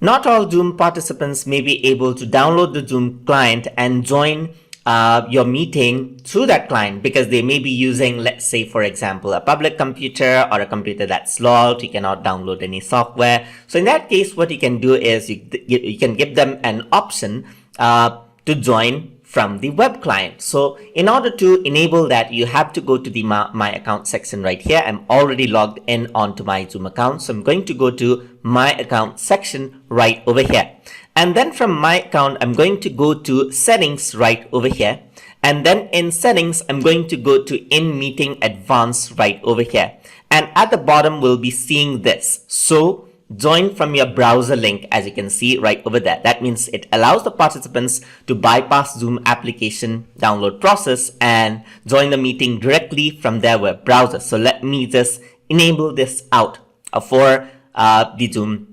Not all Zoom participants may be able to download the Zoom client and join your meeting through that client because they may be using, let's say, for example, a public computer or a computer that's locked. You cannot download any software. So in that case, what you can do is you can give them an option to join from the web client. So in order to enable that, you have to go to the my account section right here. I'm already logged in onto my Zoom account. So I'm going to go to my account section right over here. And then from my account, I'm going to go to settings right over here. And then in settings, I'm going to go to in meeting advanced right over here. And at the bottom, we'll be seeing this. So join from your browser link, as you can see right over there. That means it allows the participants to bypass Zoom application download process and join the meeting directly from their web browser. So let me just enable this out for the Zoom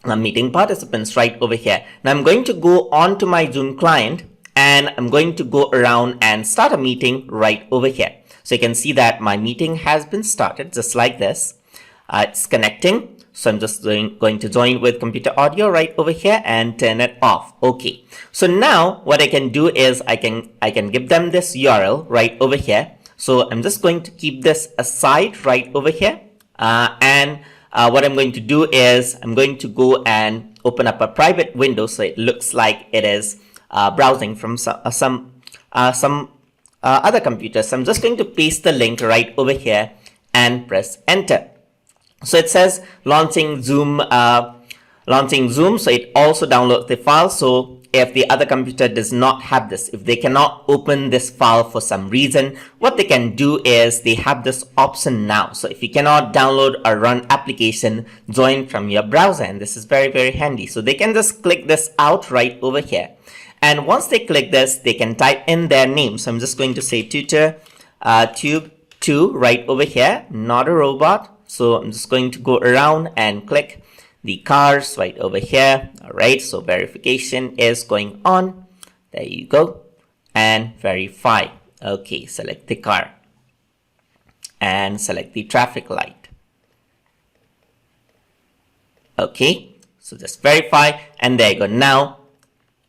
meeting participants right over here. Now I'm going to go on to my Zoom client and I'm going to go around and start a meeting right over here. So you can see that my meeting has been started just like this. It's connecting. So I'm just going to join with computer audio right over here and turn it off. Okay. So now what I can do is I can give them this URL right over here. So I'm just going to keep this aside right over here. What I'm going to do is I'm going to go and open up a private window so it looks like it is browsing from some other computers. So I'm just going to paste the link right over here and press enter. So it says launching Zoom. So it also downloads the file. So if the other computer does not have this, if they cannot open this file for some reason, what they can do is they have this option now. So if you cannot download or run application, join from your browser. And this is very, very handy. So they can just click this out right over here. And once they click this, they can type in their name. So I'm just going to say tutor tube 2 right over here, not a robot. So I'm just going to go around and click the cars right over here. All right, so verification is going on. There you go. And verify. Okay, select the car and select the traffic light. Okay, so just verify and there you go. Now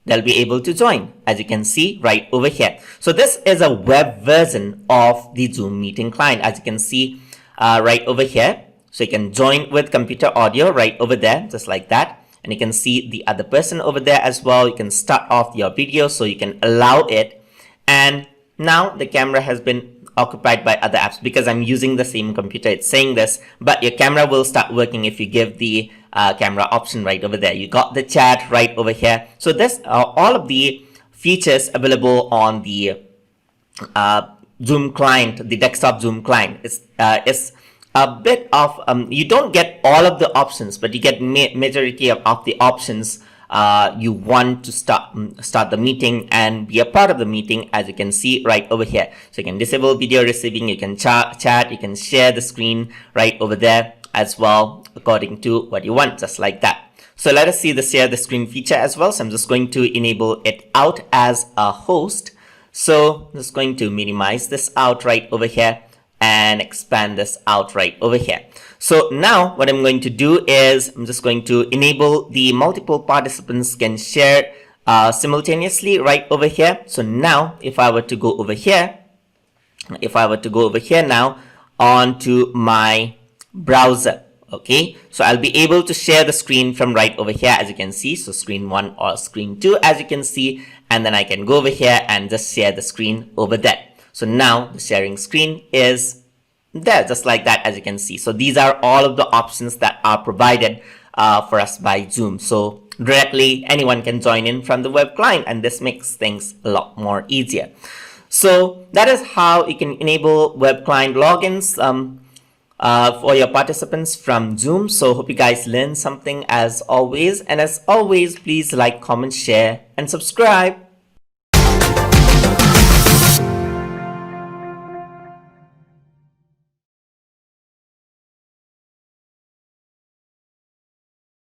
they'll be able to join, as you can see right over here. So this is a web version of the Zoom meeting client, as you can see right over here. So you can join with computer audio right over there, just like that. And you can see the other person over there as well. You can start off your video so you can allow it. And now the camera has been occupied by other apps because I'm using the same computer. It's saying this, but your camera will start working if you give the camera option right over there. You got the chat right over here. So this all of the features available on the Zoom client, the desktop Zoom client. Is a bit of you don't get all of the options, but you get majority of the options you want to start the meeting and be a part of the meeting, as you can see right over here. So you can disable video receiving, you can chat, you can share the screen right over there as well, according to what you want, just like that. So let us see the share the screen feature as well. So I'm just going to enable it out as a host. So I'm just going to minimize this out right over here and expand this out right over here. So now what I'm going to do is I'm just going to enable the multiple participants can share simultaneously right over here. So now if I were to go over here, now onto my browser, okay, so I'll be able to share the screen from right over here, as you can see. So screen 1 or screen 2, as you can see, and then I can go over here and just share the screen over there. So now the sharing screen is there, just like that, as you can see. So these are all of the options that are provided for us by Zoom. So directly anyone can join in from the web client, and this makes things a lot more easier. So that is how you can enable web client logins for your participants from Zoom. So hope you guys learned something as always. And as always, please like, comment, share, and subscribe.